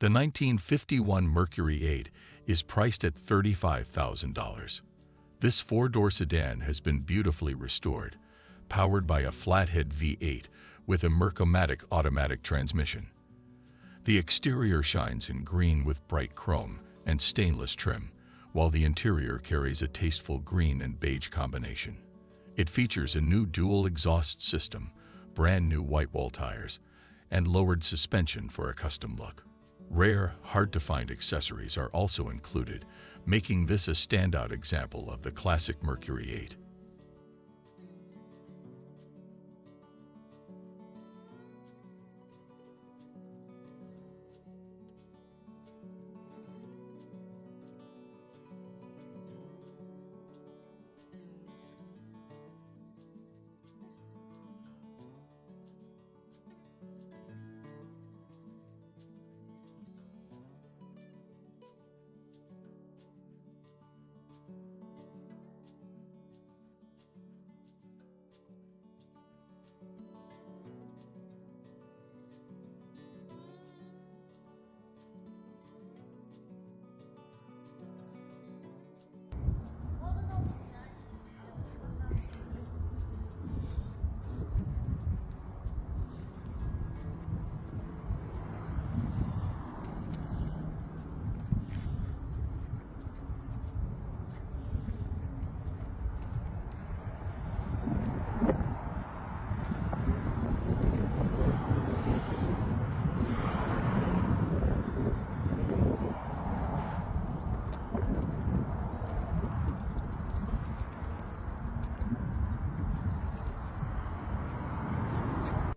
The 1951 Mercury 8 is priced at $35,000. This four-door sedan has been beautifully restored, powered by a flathead V8 with a Mercury automatic transmission. The exterior shines in green with bright chrome and stainless trim, while the interior carries a tasteful green and beige combination. It features a new dual exhaust system, brand new white wall tires, and lowered suspension for a custom look. Rare, hard-to-find accessories are also included, making this a standout example of the classic Mercury 8.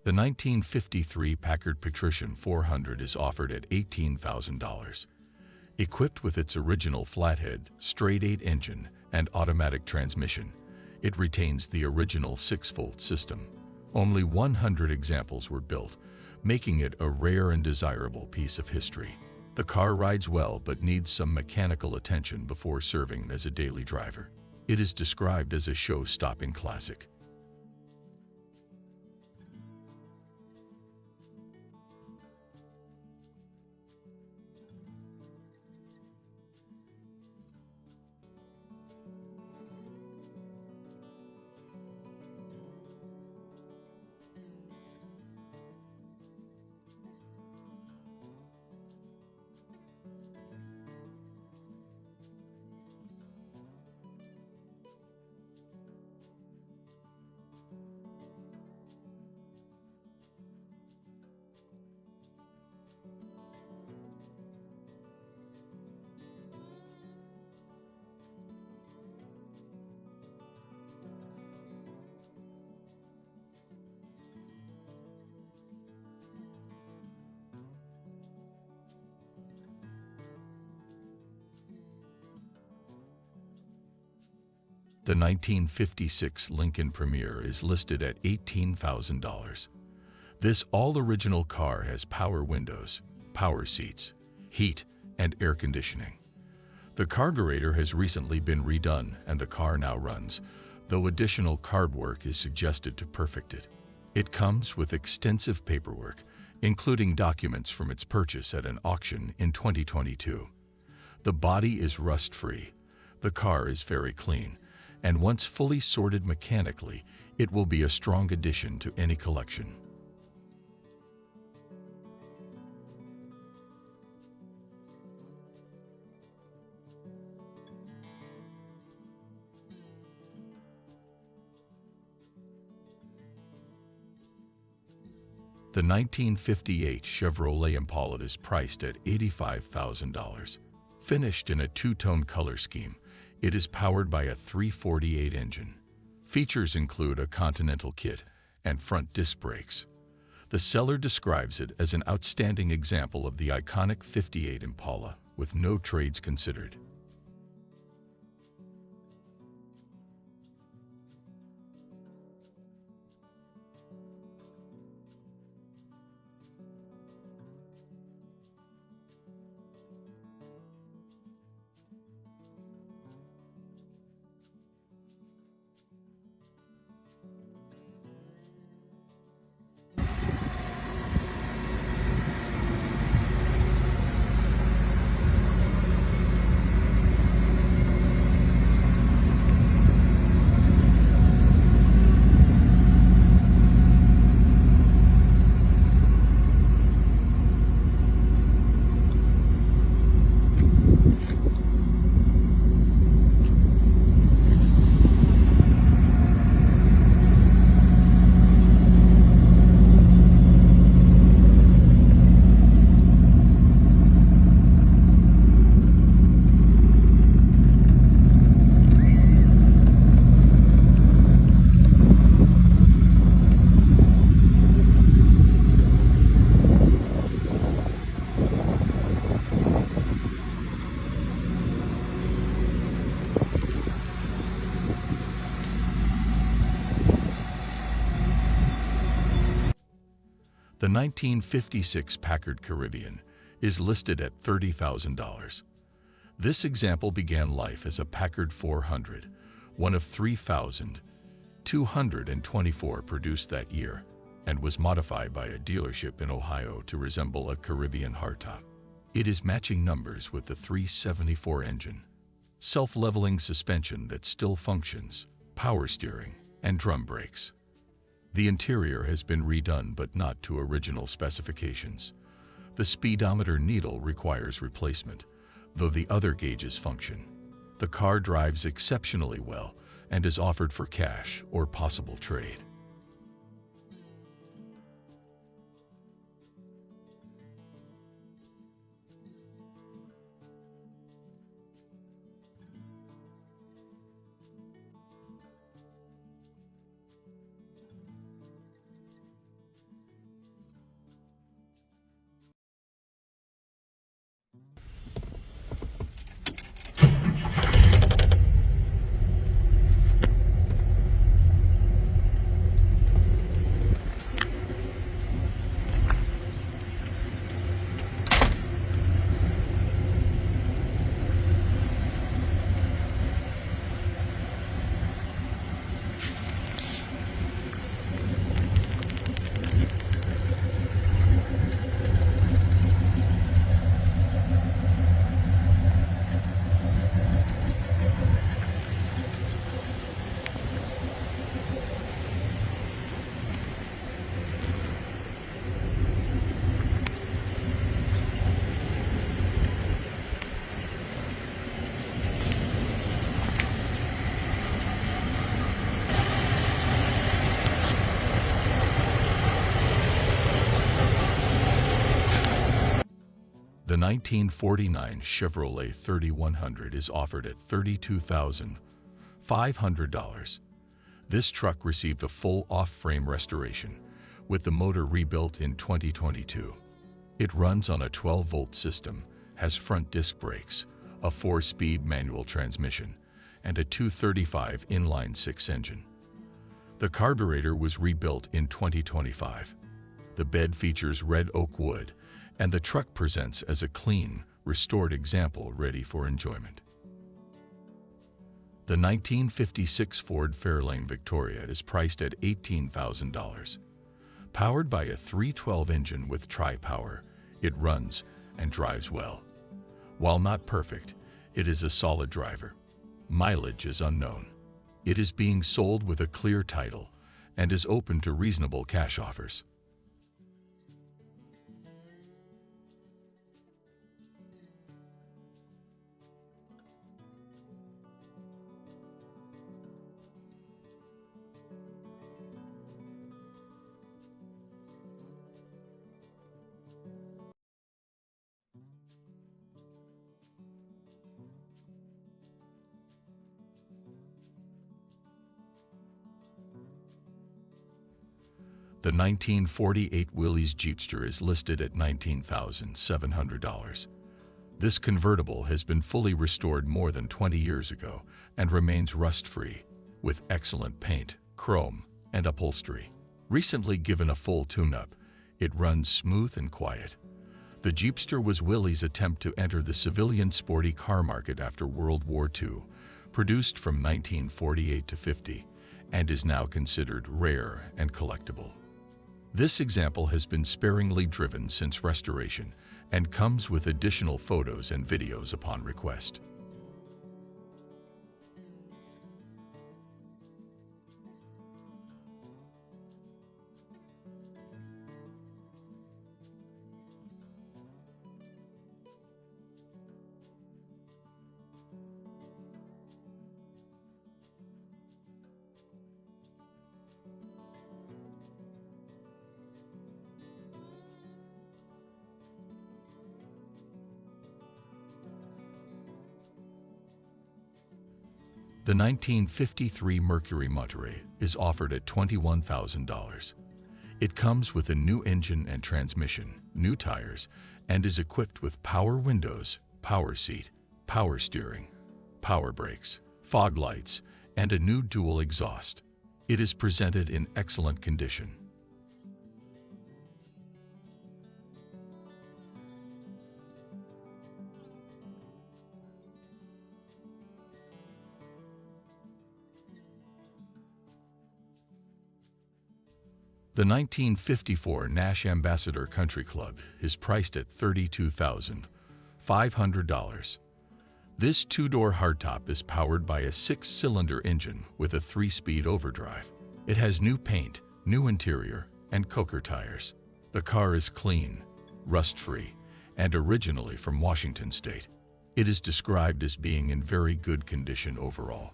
The 1953 Packard Patrician 400 is offered at $18,000. Equipped with its original flathead, straight-8 engine, and automatic transmission, it retains the original 6-volt system. Only 100 examples were built, making it a rare and desirable piece of history. The car rides well but needs some mechanical attention before serving as a daily driver. It is described as a show-stopping classic. The 1956 Lincoln Premier is listed at $18,000. This all-original car has power windows, power seats, heat, and air conditioning. The carburetor has recently been redone and the car now runs, though additional carb work is suggested to perfect it. It comes with extensive paperwork, including documents from its purchase at an auction in 2022. The body is rust-free. The car is very clean, and once fully sorted mechanically, it will be a strong addition to any collection. The 1958 Chevrolet Impala is priced at $85,000. Finished in a two-tone color scheme, it is powered by a 348 engine. Features include a Continental kit and front disc brakes. The seller describes it as an outstanding example of the iconic '58 Impala, with no trades considered. The 1956 Packard Caribbean is listed at $30,000. This example began life as a Packard 400, one of 3,224 produced that year, and was modified by a dealership in Ohio to resemble a Caribbean hardtop. It is matching numbers with the 374 engine, self-leveling suspension that still functions, power steering, and drum brakes. The interior has been redone but not to original specifications. The speedometer needle requires replacement, though the other gauges function. The car drives exceptionally well and is offered for cash or possible trade. The 1949 Chevrolet 3100 is offered at $32,500. This truck received a full off-frame restoration, with the motor rebuilt in 2022. It runs on a 12-volt system, has front disc brakes, a 4-speed manual transmission, and a 235 inline-6 engine. The carburetor was rebuilt in 2025. The bed features red oak wood, and the truck presents as a clean, restored example ready for enjoyment. The 1956 Ford Fairlane Victoria is priced at $18,000. Powered by a 312 engine with tri-power, it runs and drives well. While not perfect, it is a solid driver. Mileage is unknown. It is being sold with a clear title and is open to reasonable cash offers. The 1948 Willys Jeepster is listed at $19,700. This convertible has been fully restored more than 20 years ago and remains rust-free, with excellent paint, chrome, and upholstery. Recently given a full tune-up, it runs smooth and quiet. The Jeepster was Willys' attempt to enter the civilian sporty car market after World War II, produced from 1948 to 50, and is now considered rare and collectible. This example has been sparingly driven since restoration and comes with additional photos and videos upon request. The 1953 Mercury Monterey is offered at $21,000. It comes with a new engine and transmission, new tires, and is equipped with power windows, power seat, power steering, power brakes, fog lights, and a new dual exhaust. It is presented in excellent condition. The 1954 Nash Ambassador Country Club is priced at $32,500. This two-door hardtop is powered by a 6-cylinder engine with a 3-speed overdrive. It has new paint, new interior, and Keokuk tires. The car is clean, rust-free, and originally from Washington State. It is described as being in very good condition overall.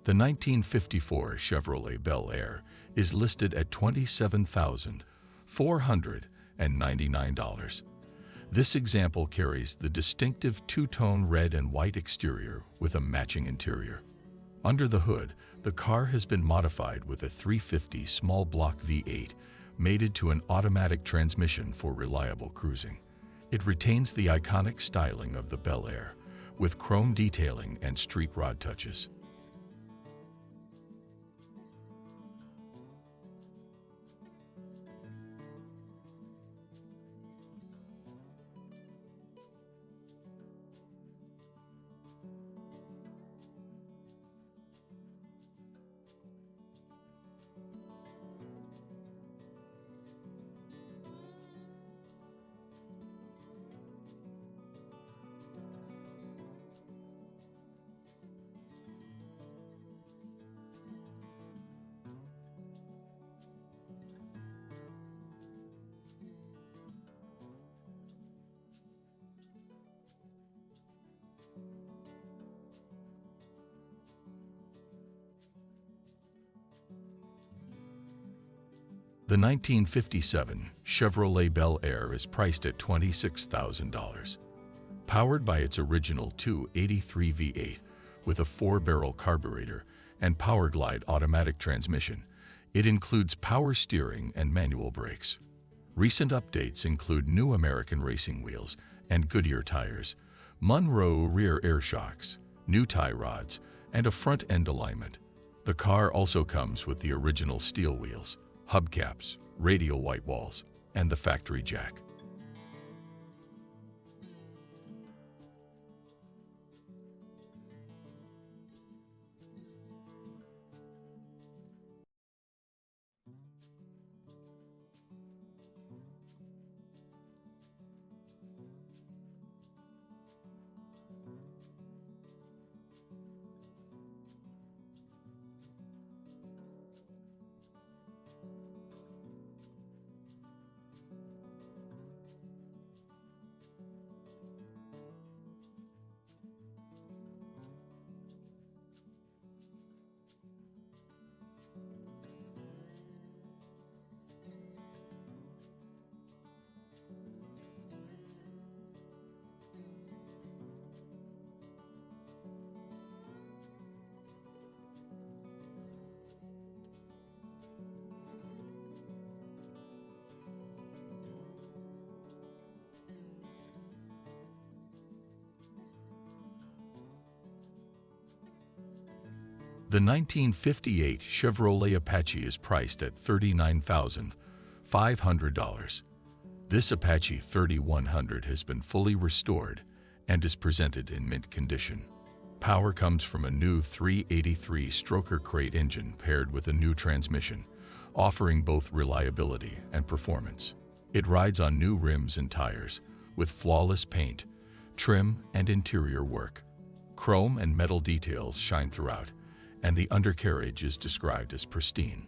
The 1954 Chevrolet Bel Air is listed at $27,499. This example carries the distinctive two-tone red and white exterior with a matching interior. Under the hood, the car has been modified with a 350 small block V8 mated to an automatic transmission for reliable cruising. It retains the iconic styling of the Bel Air, with chrome detailing and street rod touches. The 1957 Chevrolet Bel Air is priced at $26,000. Powered by its original 283 V8 with a 4-barrel carburetor and PowerGlide automatic transmission, it includes power steering and manual brakes. Recent updates include new American racing wheels and Goodyear tires, Monroe rear air shocks, new tie rods, and a front-end alignment. The car also comes with the original steel wheels, hubcaps, radial white walls, and the factory jack. The 1958 Chevrolet Apache is priced at $39,500. This Apache 3100 has been fully restored and is presented in mint condition. Power comes from a new 383 stroker crate engine paired with a new transmission, offering both reliability and performance. It rides on new rims and tires, with flawless paint, trim, and interior work. Chrome and metal details shine throughout, and the undercarriage is described as pristine.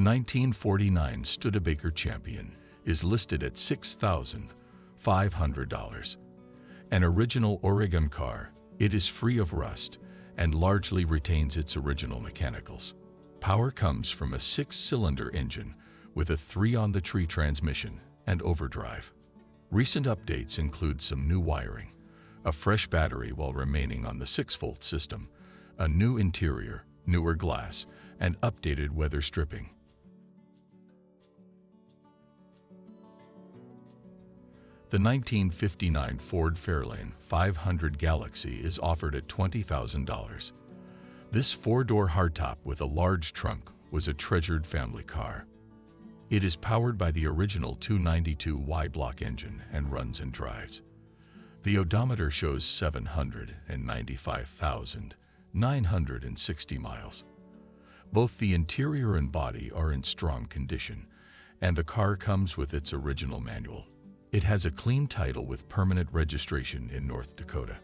1949 Studebaker Champion is listed at $6,500. An original Oregon car, it is free of rust and largely retains its original mechanicals. Power comes from a 6-cylinder engine with a 3-on-the-tree transmission and overdrive. Recent updates include some new wiring, a fresh battery while remaining on the 6-volt system, a new interior, newer glass, and updated weather stripping. The 1959 Ford Fairlane 500 Galaxie is offered at $20,000. This 4-door hardtop with a large trunk was a treasured family car. It is powered by the original 292 Y-block engine and runs and drives. The odometer shows 795,960 miles. Both the interior and body are in strong condition, and the car comes with its original manual. It has a clean title with permanent registration in North Dakota.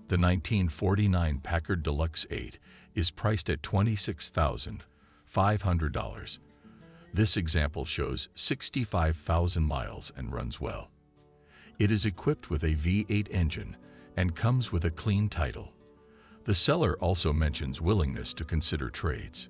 The 1949 Packard Deluxe 8 is priced at $26,500. This example shows 65,000 miles and runs well. It is equipped with a V8 engine and comes with a clean title. The seller also mentions willingness to consider trades.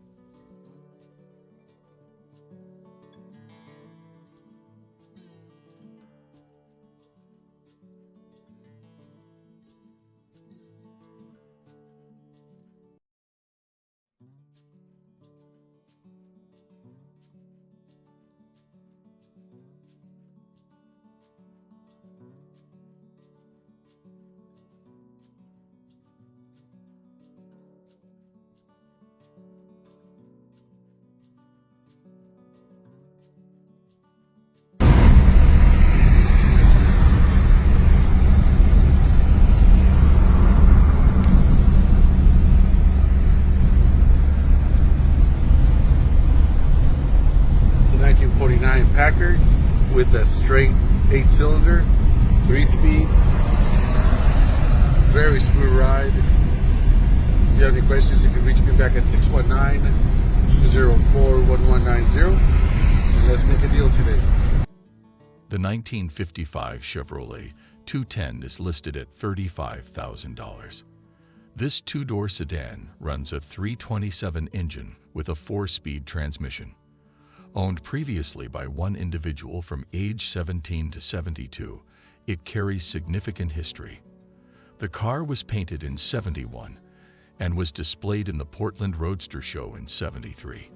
Packard with a straight 8-cylinder, 3-speed, very smooth ride. If you have any questions, you can reach me back at 619-204-1190, and let's make a deal today. The 1955 Chevrolet 210 is listed at $35,000. This 2-door sedan runs a 327 engine with a 4-speed transmission. Owned previously by one individual from age 17 to 72, it carries significant history. The car was painted in '71 and was displayed in the Portland Roadster Show in '73.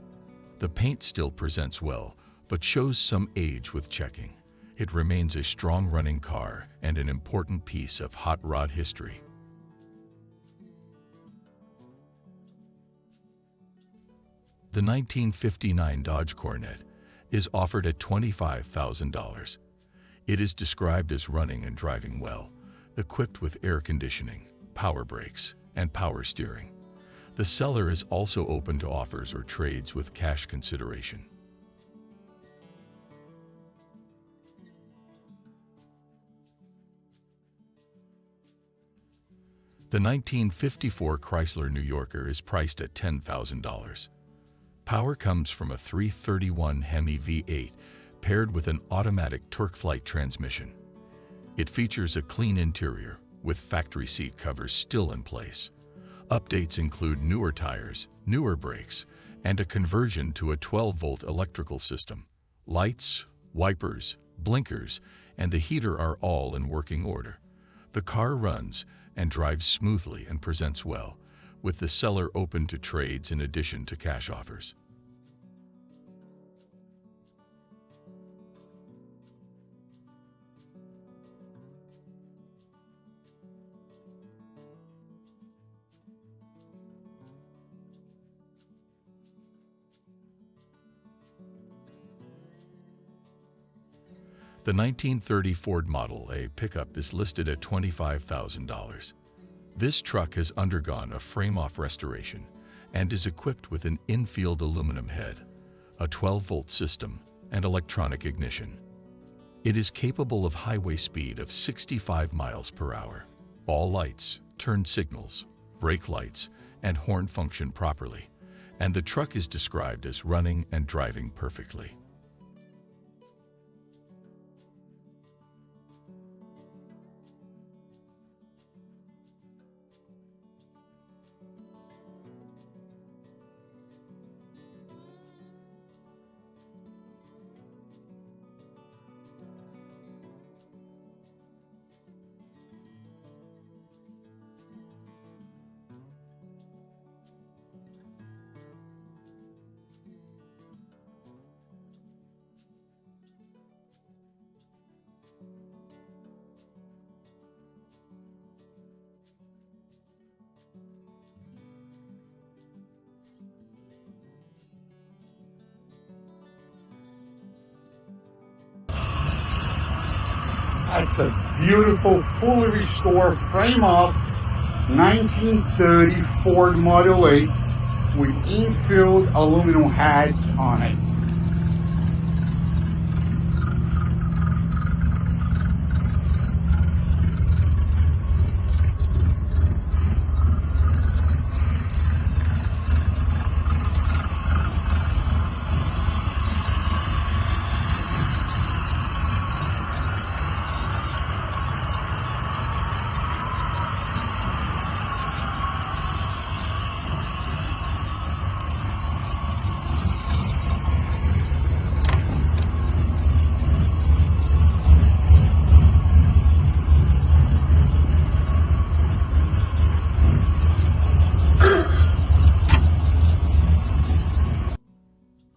The paint still presents well, but shows some age with checking. It remains a strong running car and an important piece of hot rod history. The 1959 Dodge Coronet is offered at $25,000. It is described as running and driving well, equipped with air conditioning, power brakes, and power steering. The seller is also open to offers or trades with cash consideration. The 1954 Chrysler New Yorker is priced at $10,000. Power comes from a 331 Hemi V8 paired with an automatic TorqueFlite transmission. It features a clean interior with factory seat covers still in place. Updates include newer tires, newer brakes, and a conversion to a 12-volt electrical system. Lights, wipers, blinkers, and the heater are all in working order. The car runs and drives smoothly and presents well, with the seller open to trades in addition to cash offers. The 1930 Ford Model A pickup is listed at $25,000. This truck has undergone a frame-off restoration and is equipped with an infield aluminum head, a 12-volt system, and electronic ignition. It is capable of highway speed of 65 miles per hour. All lights, turn signals, brake lights, and horn function properly, and the truck is described as running and driving perfectly. That's a beautiful, fully restored frame-off 1930 Ford Model 8 with infield aluminum hats on it.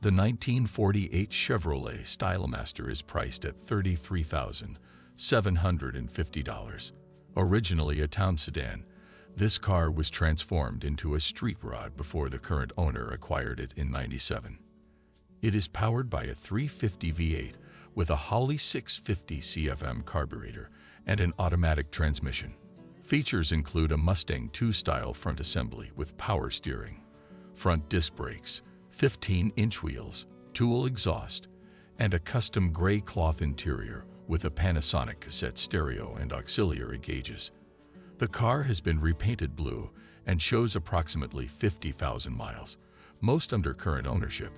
The 1948 Chevrolet Stylemaster is priced at $33,750. Originally a town sedan, this car was transformed into a street rod before the current owner acquired it in '97. It is powered by a 350 V8 with a Holley 650 CFM carburetor and an automatic transmission. Features include a Mustang II style front assembly with power steering, front disc brakes, 15-inch wheels, dual exhaust, and a custom gray cloth interior with a Panasonic cassette stereo and auxiliary gauges. The car has been repainted blue and shows approximately 50,000 miles, most under current ownership.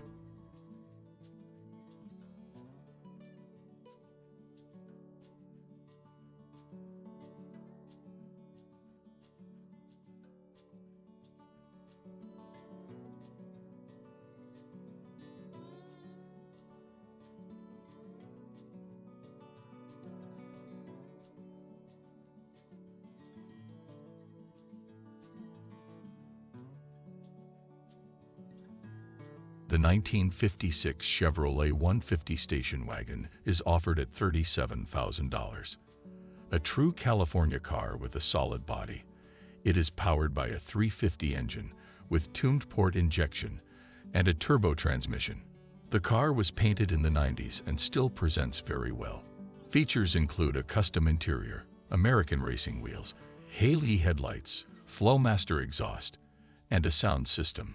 The 1956 Chevrolet 150 station wagon is offered at $37,000. A true California car with a solid body. It is powered by a 350 engine with tuned port injection and a turbo transmission. The car was painted in the '90s and still presents very well. Features include a custom interior, American racing wheels, Haley headlights, Flowmaster exhaust, and a sound system.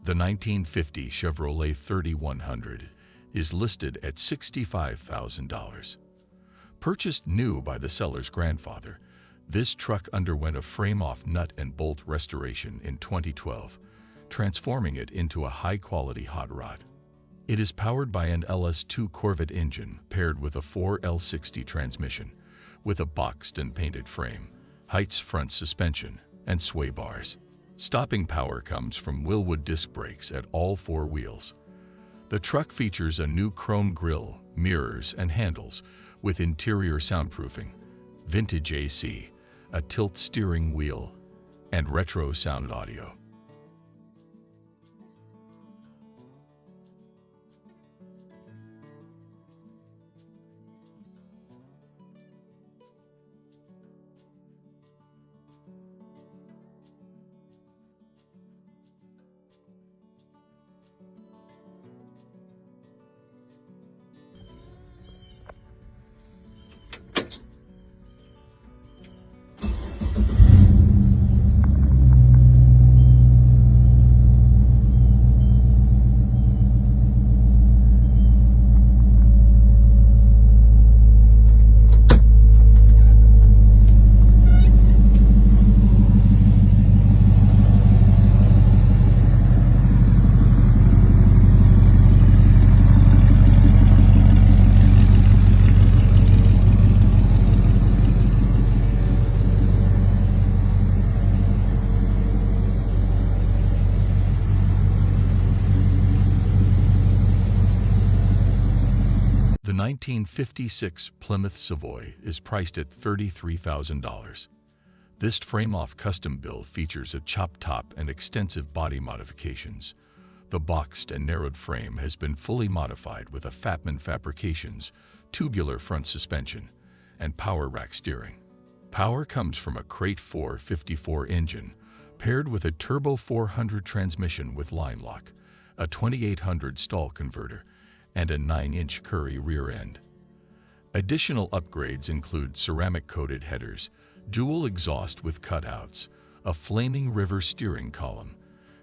The 1950 Chevrolet 3100 is listed at $65,000. Purchased new by the seller's grandfather, this truck underwent a frame-off nut and bolt restoration in 2012, transforming it into a high-quality hot rod. It is powered by an LS2 Corvette engine paired with a 4L60 transmission, with a boxed and painted frame, Heights front suspension, and sway bars. Stopping power comes from Wilwood disc brakes at all four wheels. The truck features a new chrome grille, mirrors, and handles with interior soundproofing, vintage AC, a tilt steering wheel, and retro sound audio. 1956 Plymouth Savoy is priced at $33,000. This frame-off custom build features a chopped top and extensive body modifications. The boxed and narrowed frame has been fully modified with a Fatman Fabrications tubular front suspension and power rack steering. Power comes from a Crate 454 engine paired with a Turbo 400 transmission with line lock, a 2800 stall converter, and a 9-inch Currie rear end. Additional upgrades include ceramic-coated headers, dual exhaust with cutouts, a flaming river steering column,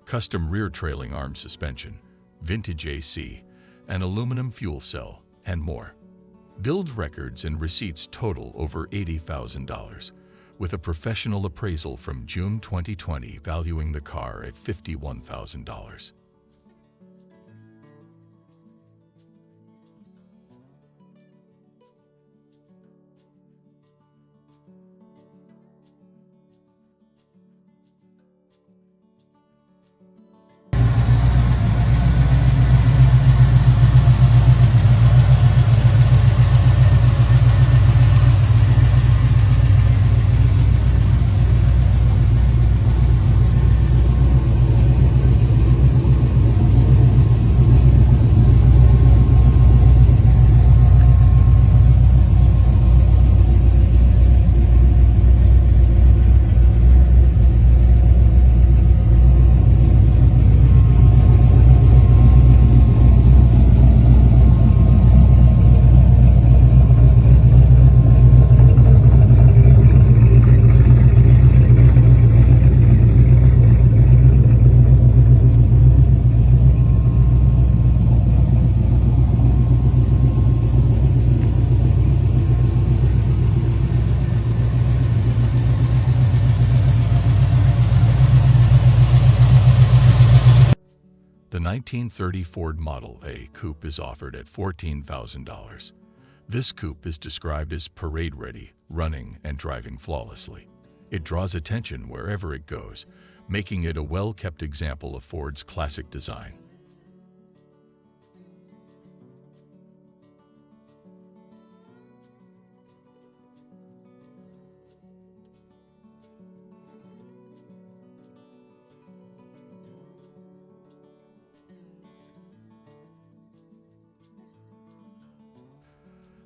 custom rear trailing arm suspension, vintage AC, an aluminum fuel cell, and more. Build records and receipts total over $80,000, with a professional appraisal from June 2020 valuing the car at $51,000. The 1930 Ford Model A Coupe is offered at $14,000. This coupe is described as parade-ready, running and driving flawlessly. It draws attention wherever it goes, making it a well-kept example of Ford's classic design.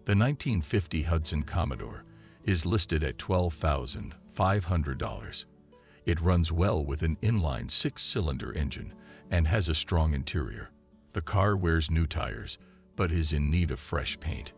The 1950 Hudson Commodore is listed at $12,500. It runs well with an inline 6-cylinder engine and has a strong interior. The car wears new tires, but is in need of fresh paint.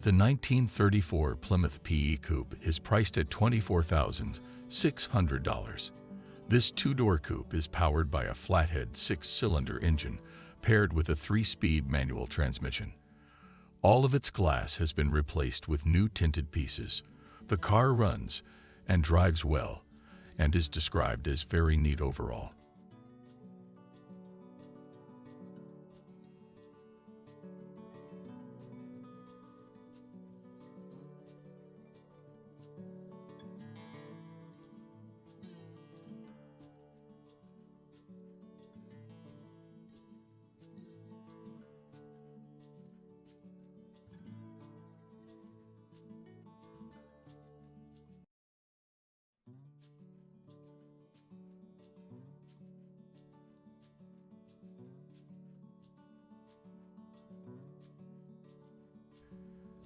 The 1934 Plymouth PE Coupe is priced at $24,600. This two-door coupe is powered by a flathead 6-cylinder engine paired with a 3-speed manual transmission. All of its glass has been replaced with new tinted pieces. The car runs and drives well and is described as very neat overall.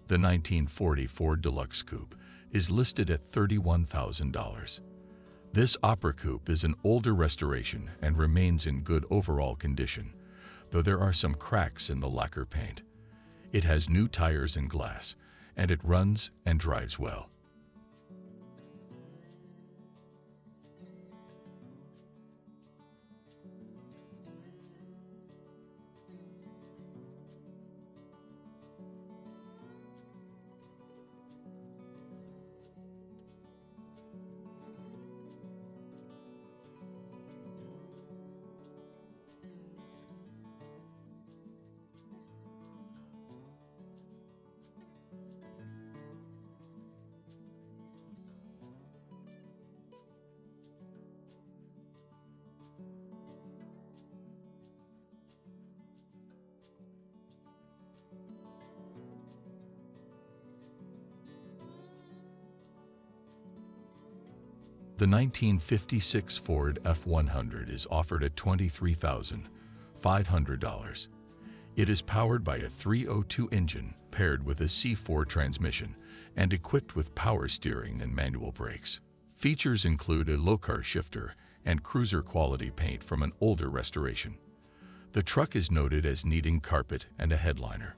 The 1940 Ford Deluxe Coupe is listed at $31,000. This Opera Coupe is an older restoration and remains in good overall condition, though there are some cracks in the lacquer paint. It has new tires and glass, and it runs and drives well. The 1956 Ford F-100 is offered at $23,500. It is powered by a 302 engine paired with a C4 transmission and equipped with power steering and manual brakes. Features include a low-car shifter and cruiser-quality paint from an older restoration. The truck is noted as needing carpet and a headliner.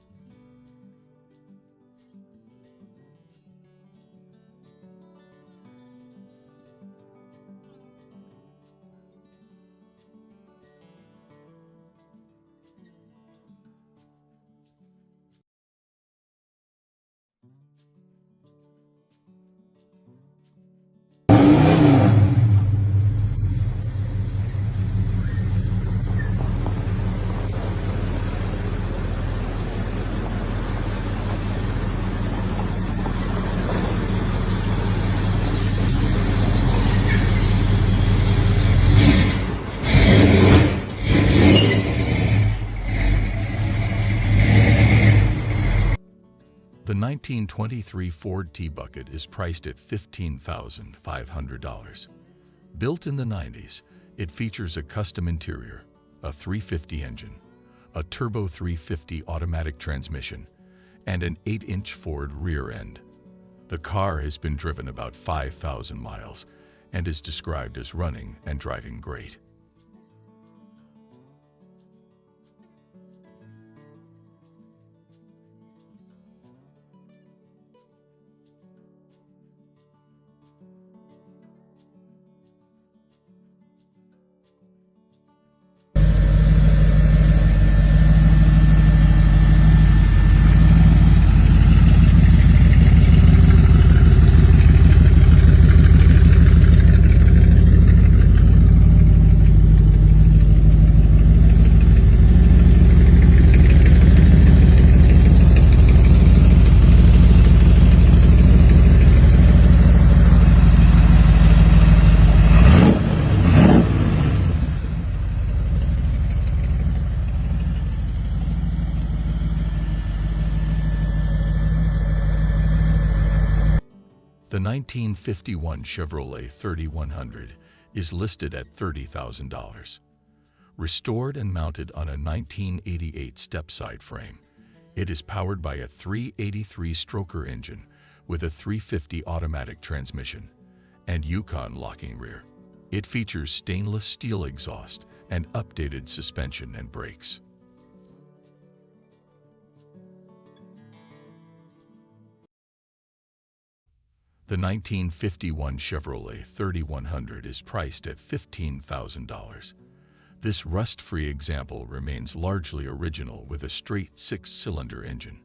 The 1923 Ford T-Bucket is priced at $15,500. Built in the 90s, it features a custom interior, a 350 engine, a turbo 350 automatic transmission, and an 8-inch Ford rear end. The car has been driven about 5,000 miles and is described as running and driving great. The 1951 Chevrolet 3100 is listed at $30,000. Restored and mounted on a 1988 step-side frame, it is powered by a 383 stroker engine with a 350 automatic transmission and Yukon locking rear. It features stainless steel exhaust and updated suspension and brakes. The 1951 Chevrolet 3100 is priced at $15,000. This rust-free example remains largely original with a straight 6-cylinder engine.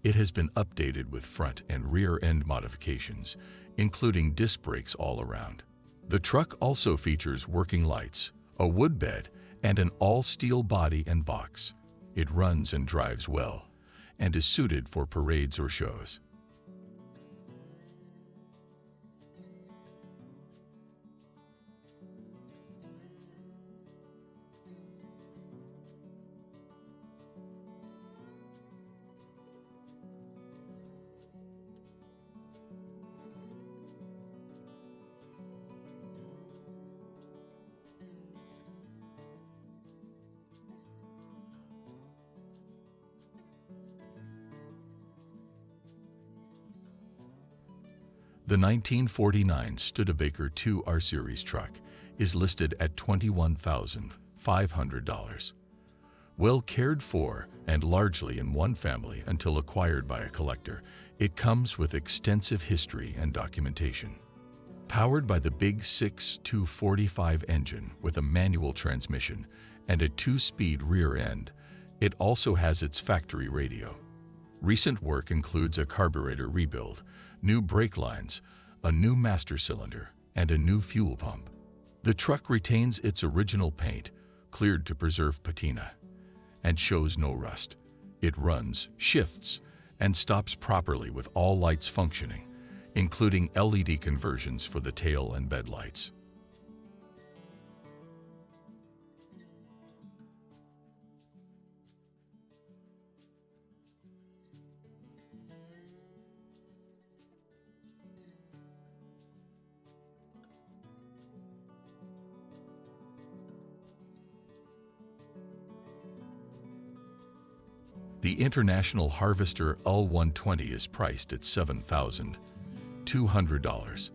It has been updated with front and rear end modifications, including disc brakes all around. The truck also features working lights, a wood bed, and an all-steel body and box. It runs and drives well, and is suited for parades or shows. The 1949 Studebaker 2R Series truck is listed at $21,500. Well cared for and largely in one family until acquired by a collector, it comes with extensive history and documentation. Powered by the big 6.245 engine with a manual transmission and a 2-speed rear end, it also has its factory radio. Recent work includes a carburetor rebuild, new brake lines, a new master cylinder, and a new fuel pump. The truck retains its original paint, cleared to preserve patina, and shows no rust. It runs, shifts, and stops properly with all lights functioning, including LED conversions for the tail and bed lights. The International Harvester L120 is priced at $7,200.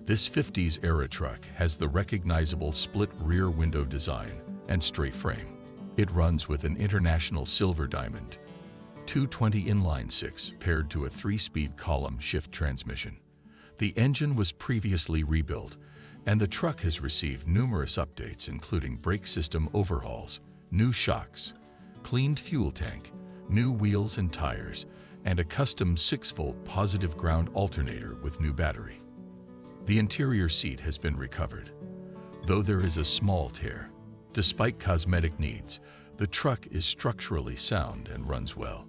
This 50s-era truck has the recognizable split rear window design and straight frame. It runs with an International Silver Diamond 220 inline-six paired to a 3-speed column shift transmission. The engine was previously rebuilt, and the truck has received numerous updates including brake system overhauls, new shocks, cleaned fuel tank, new wheels and tires, and a custom 6-volt positive ground alternator with new battery. The interior seat has been recovered, though there is a small tear. Despite cosmetic needs, the truck is structurally sound and runs well.